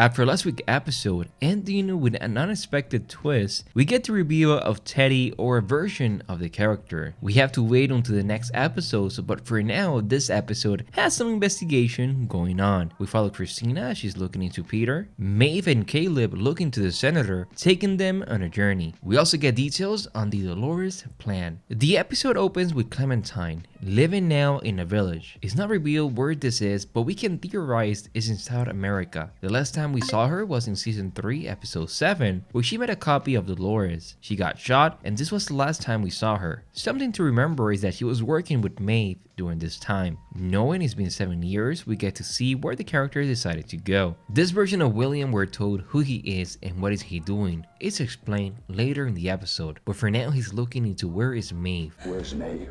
After last week's episode, ending with an unexpected twist, we get the reveal of Teddy or a version of the character. We have to wait until the next episodes, but for now, this episode has some investigation going on. We follow Cristina, she's looking into Peter, Maeve and Caleb look into the senator, taking them on a journey. We also get details on the Dolores plan. The episode opens with Clementine, living now in a village. It's not revealed where this is, but we can theorize it's in South America. The last time we saw her was in season 3 episode 7 where she made a copy of Dolores. She got shot and this was the last time we saw her. Something to remember is that she was working with Maeve during this time. Knowing it's been 7 years, we get to see where the character decided to go. This version of William, we're told who he is and what is he doing. It's explained later in the episode, but for now he's looking into where is Maeve. Where's Maeve?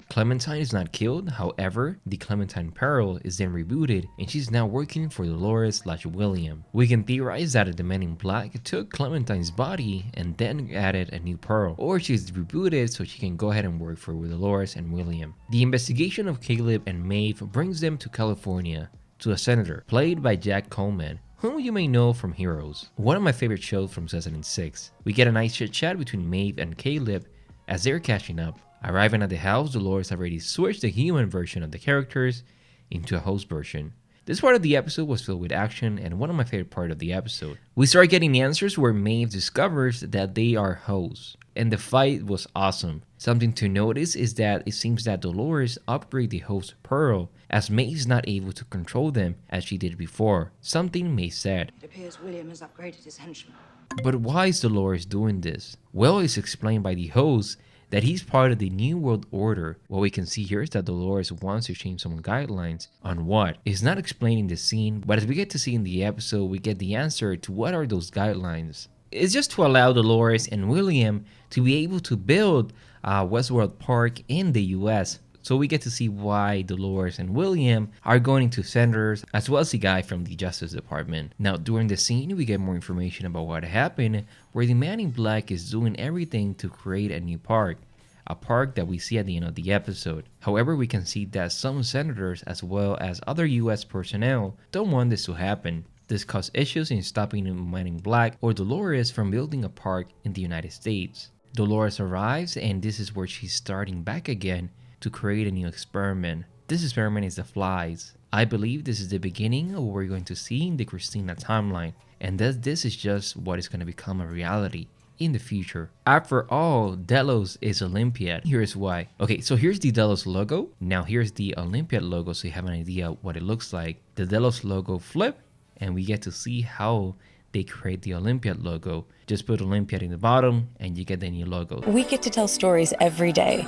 Clementine is not killed, however, the Clementine Peril is then rebooted and she's now working for Dolores/William. We can theorize that the Man in Black took Clementine's body and then added a new Pearl, or she's rebooted so she can go ahead and work for Dolores and William. The investigation of Caleb and Maeve brings them to California, to a senator, played by Jack Coleman, whom you may know from Heroes, one of my favorite shows from 2006. We get a nice chit chat between Maeve and Caleb as they're catching up. Arriving at the house, Dolores already switched the human version of the characters into a host version. This part of the episode was filled with action and one of my favorite parts of the episode. We start getting the answers where Maeve discovers that they are hosts, and the fight was awesome. Something to notice is that it seems that Dolores upgraded the host Pearl as Maeve is not able to control them as she did before. Something Maeve said. It appears William has upgraded his henchman. But why is Dolores doing this? Well, it's explained by the host that he's part of the New World Order. What we can see here is that Dolores wants to change some guidelines on what. It's not explained in the scene, but as we get to see in the episode, we get the answer to what are those guidelines. It's just to allow Dolores and William to be able to build Westworld Park in the US. So we get to see why Dolores and William are going to senators as well as the guy from the Justice Department. Now during the scene we get more information about what happened, where the Man in Black is doing everything to create a new park. A park that we see at the end of the episode. However, we can see that some senators as well as other US personnel don't want this to happen. This caused issues in stopping the Man in Black or Dolores from building a park in the United States. Dolores arrives and this is where she's starting back again to create a new experiment. This experiment is the flies. I believe this is the beginning of what we're going to see in the Christina timeline, and that this is just what is going to become a reality in the future. After all, Delos is Olympiad. Here's why. Okay, so here's the Delos logo. Now here's the Olympiad logo so you have an idea what it looks like. The Delos logo flip and we get to see how they create the Olympiad logo. Just put Olympiad in the bottom and you get the new logo. We get to tell stories every day.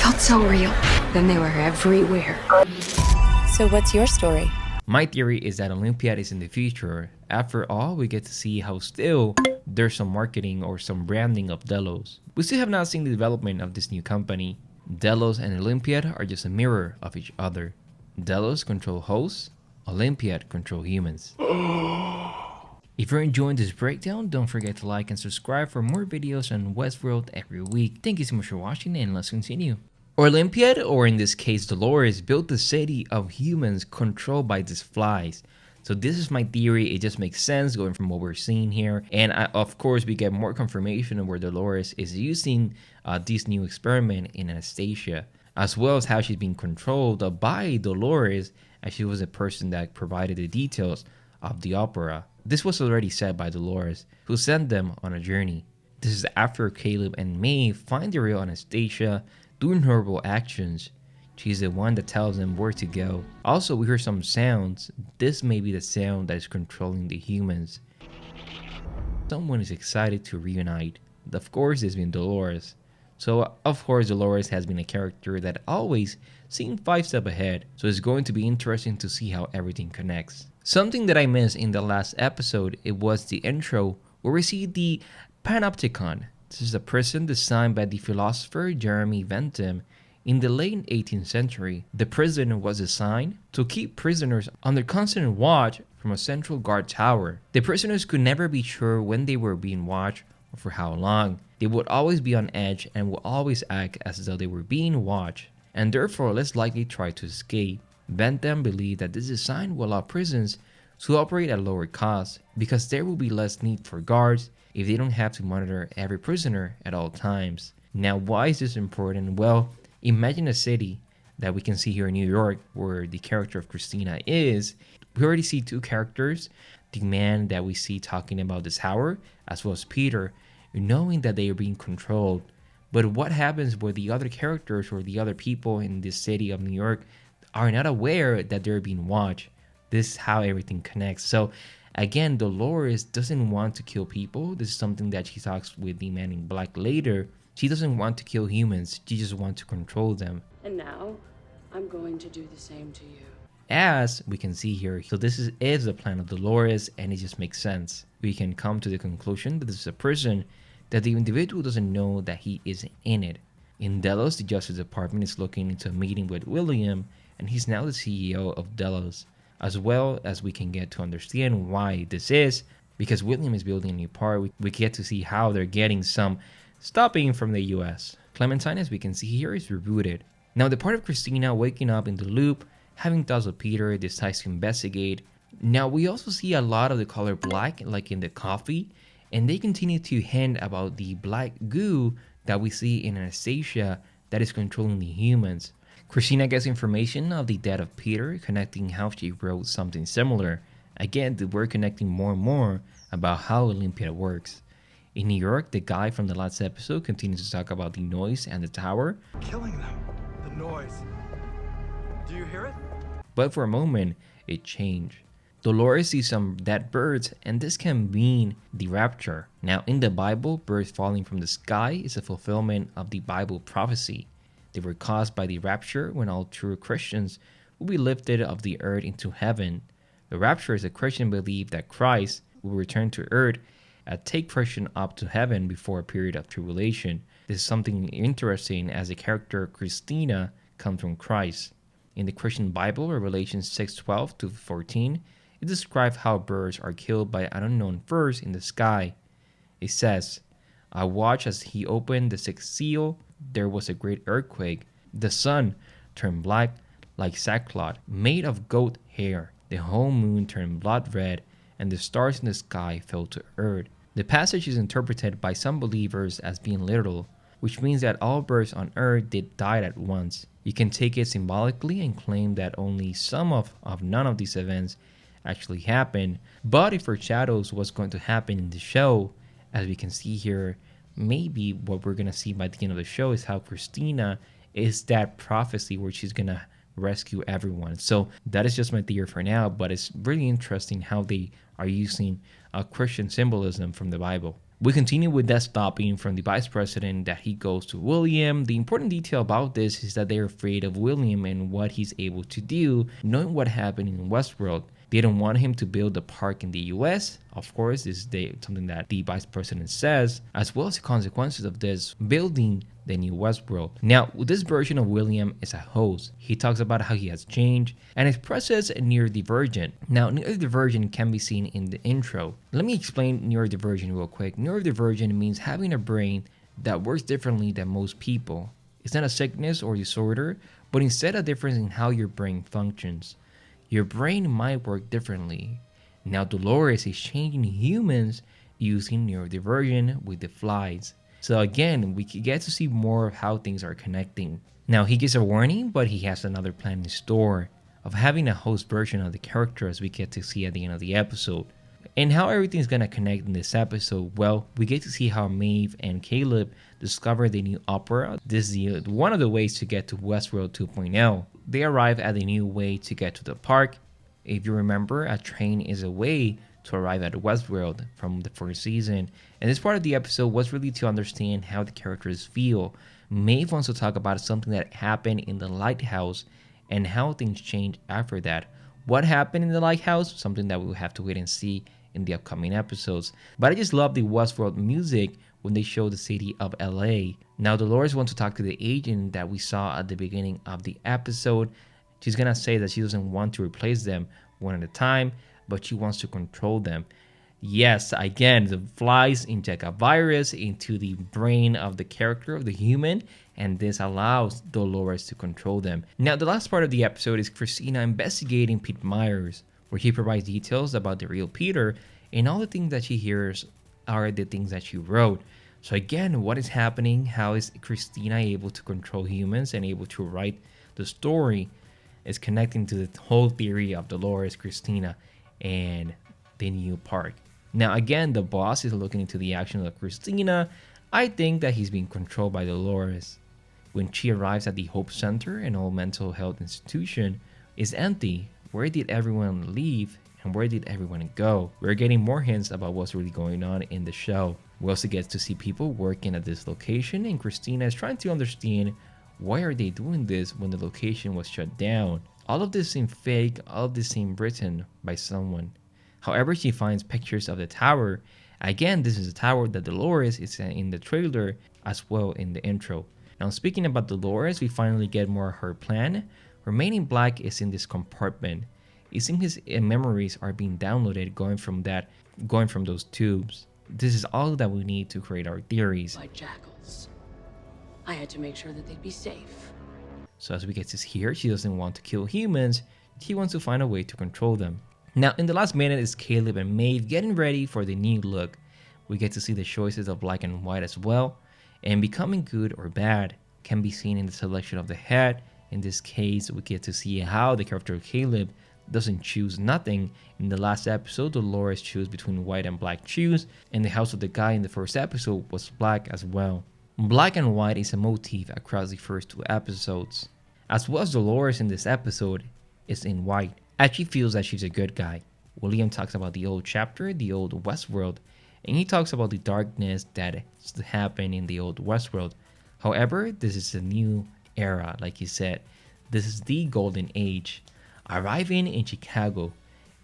Felt so real. Then they were everywhere. So what's your story? My theory is that Olympiad is in the future. After all, we get to see how still there's some marketing or some branding of Delos. We still have not seen the development of this new company. Delos and Olympiad are just a mirror of each other. Delos control hosts, Olympiad control humans. If you're enjoying this breakdown, don't forget to like and subscribe for more videos on Westworld every week. Thank you so much for watching and let's continue. Olympiad, or in this case Dolores, built a city of humans controlled by these flies. So this is my theory. It just makes sense going from what we're seeing here. And of course, we get more confirmation of where Dolores is using this new experiment in Anastasia, as well as how she's being controlled by Dolores, as she was the person that provided the details of the opera. This was already said by Dolores, who sent them on a journey. This is after Caleb and Maeve find the real Anastasia doing horrible actions. She's the one that tells them where to go. Also, we hear some sounds. This may be the sound that is controlling the humans. Someone is excited to reunite. Of course, it's been Dolores. So, of course, Dolores has been a character that always seemed 5 steps ahead. So it's going to be interesting to see how everything connects. Something that I missed in the last episode, it was the intro where we see the Panopticon. This is a prison designed by the philosopher Jeremy Bentham in the late 18th century. The prison was designed to keep prisoners under constant watch from a central guard tower. The prisoners could never be sure when they were being watched or for how long. They would always be on edge and would always act as though they were being watched, and therefore less likely try to escape. Bentham believed that this design will allow prisons to operate at lower cost because there will be less need for guards if they don't have to monitor every prisoner at all times. Now, why is this important? Well, imagine a city that we can see here in New York where the character of Christina is. We already see two characters, the man that we see talking about the tower, as well as Peter, knowing that they are being controlled. But what happens where the other characters or the other people in this city of New York are not aware that they're being watched? This is how everything connects. So again, Dolores doesn't want to kill people. This is something that she talks with the man in black later. She doesn't want to kill humans. She just wants to control them. And now, I'm going to do the same to you. As we can see here, so this is the plan of Dolores, and it just makes sense. We can come to the conclusion that this is a prison that the individual doesn't know that he is in it. In Delos, the Justice Department is looking into a meeting with William, and he's now the CEO of Delos. As well as we can get to understand why this is, because William is building a new park, we get to see how they're getting some stopping from the US. Clementine, as we can see here, is rebooted. Now the part of Christina waking up in the loop, having thoughts of Peter, decides to investigate. Now we also see a lot of the color black, like in the coffee, and they continue to hint about the black goo that we see in Anastasia that is controlling the humans. Christina gets information of the death of Peter, connecting how she wrote something similar. Again, we're connecting more and more about how Olympiad works. In New York, the guy from the last episode continues to talk about the noise and the tower. Killing them. The noise. Do you hear it? But for a moment, it changed. Dolores sees some dead birds, and this can mean the rapture. Now, in the Bible, birds falling from the sky is a fulfillment of the Bible prophecy. They were caused by the rapture when all true Christians will be lifted of the earth into heaven. The rapture is a Christian belief that Christ will return to earth and take Christian up to heaven before a period of tribulation. This is something interesting as the character Cristina comes from Christ. In the Christian Bible, Revelation 6:12 to 14, it describes how birds are killed by an unknown force in the sky. It says, I watched as he opened the sixth seal. There was a great earthquake. The sun turned black like sackcloth made of goat hair. The whole moon turned blood red, and the stars in the sky fell to earth. The passage is interpreted by some believers as being literal, which means that all birds on earth did die at once. You can take it symbolically and claim that only some of none of these events actually happened, but it foreshadows what's going to happen in the show. As we can see here, maybe what we're going to see by the end of the show is how Christina is that prophecy where she's going to rescue everyone. So that is just my theory for now, but it's really interesting how they are using Christian symbolism from the Bible. We continue with that stopping from the vice president that he goes to William. The important detail about this is that they're afraid of William and what he's able to do, knowing what happened in Westworld. They don't want him to build a park in the US. Of course, this is something that the vice president says, as well as the consequences of this building the new Westworld. Now, this version of William is a host. He talks about how he has changed and expresses neurodivergent. Now, neurodivergent can be seen in the intro. Let me explain neurodivergent real quick. Neurodivergent means having a brain that works differently than most people. It's not a sickness or disorder, but instead a difference in how your brain functions. Your brain might work differently. Now Dolores is changing humans using neurodivergent with the flies. So again, we get to see more of how things are connecting. Now he gives a warning, but he has another plan in store of having a host version of the character as we get to see at the end of the episode. And how everything's gonna connect in this episode, well, we get to see how Maeve and Caleb discover the new opera. This is one of the ways to get to Westworld 2.0. They arrive at a new way to get to the park. If you remember, a train is a way to arrive at Westworld from the first season. And this part of the episode was really to understand how the characters feel. Maeve wants to talk about something that happened in the lighthouse and how things changed after that. What happened in the lighthouse? Something that we'll have to wait and see in the upcoming episodes. But I just love the Westworld music when they show the city of LA. Now Dolores wants to talk to the agent that we saw at the beginning of the episode. She's gonna say that she doesn't want to replace them one at a time, but she wants to control them. Yes, again, the flies inject a virus into the brain of the character of the human, and this allows Dolores to control them. Now, the last part of the episode is Christina investigating Pete Myers. where he provides details about the real Peter, and all the things that she hears are the things that she wrote. So again, what is happening? How is Christina able to control humans and able to write the story? Is connecting to the whole theory of Dolores, Christina, and the new park. Now again, the boss is looking into the actions of Christina. I think that he's being controlled by Dolores. When she arrives at the Hope Center, an old mental health institution is empty. Where did everyone leave and where did everyone go? We're getting more hints about what's really going on in the show. We also get to see people working at this location, and Christina is trying to understand why are they doing this when the location was shut down. All of this seemed fake, all of this seemed written by someone. However, she finds pictures of the tower. Again, this is a tower that Dolores is in the trailer as well in the intro. Now speaking about Dolores, we finally get more of her plan. Remaining Black is in this compartment. It seems his memories are being downloaded going from those tubes. This is all that we need to create our theories. By jackals. I had to make sure that they'd be safe. So as we get to see here, she doesn't want to kill humans. She wants to find a way to control them. Now in the last minute is Caleb and Maeve getting ready for the new look. We get to see the choices of black and white as well. And becoming good or bad can be seen in the selection of the hat. In this case, we get to see how the character Caleb doesn't choose nothing. In the last episode, Dolores chose between white and black shoes, and the house of the guy in the first episode was black as well. Black and white is a motif across the first 2 episodes. As well as Dolores in this episode is in white, as she feels that she's a good guy. William talks about the old chapter, the old Westworld, and he talks about the darkness that happened in the old Westworld. However, this is a new era, like he said. This is the golden age. Arriving in Chicago.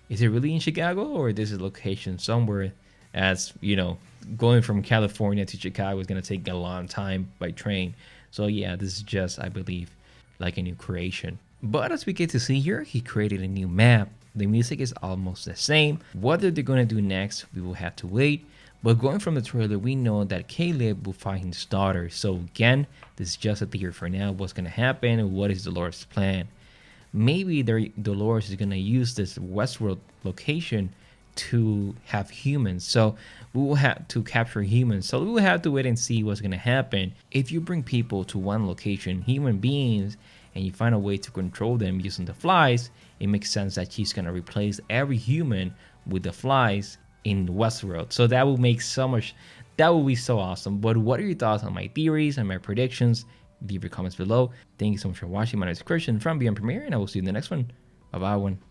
Is it really in Chicago, or this is location somewhere? As you know, going from California to Chicago is going to take a long time by train. So yeah, this is just, I believe, like a new creation. But as we get to see here, he created a new map. The music is almost the same. What they're going to do next, we will have to wait. But going from the trailer, we know that Caleb will find his daughter. So again, this is just a theory for now. What's going to happen? What is Dolores' plan? Maybe Dolores is going to use this Westworld location to have humans. So we will have to capture humans. So we will have to wait and see what's going to happen. If you bring people to one location, human beings, and you find a way to control them using the flies, it makes sense that she's going to replace every human with the flies in Westworld. So that will make so much, that will be so awesome. But what are your thoughts on my theories and my predictions? Leave your comments below. Thank you so much for watching. My name is Christian from Beyond Premiere, and I will see you in the next one. Bye bye, one.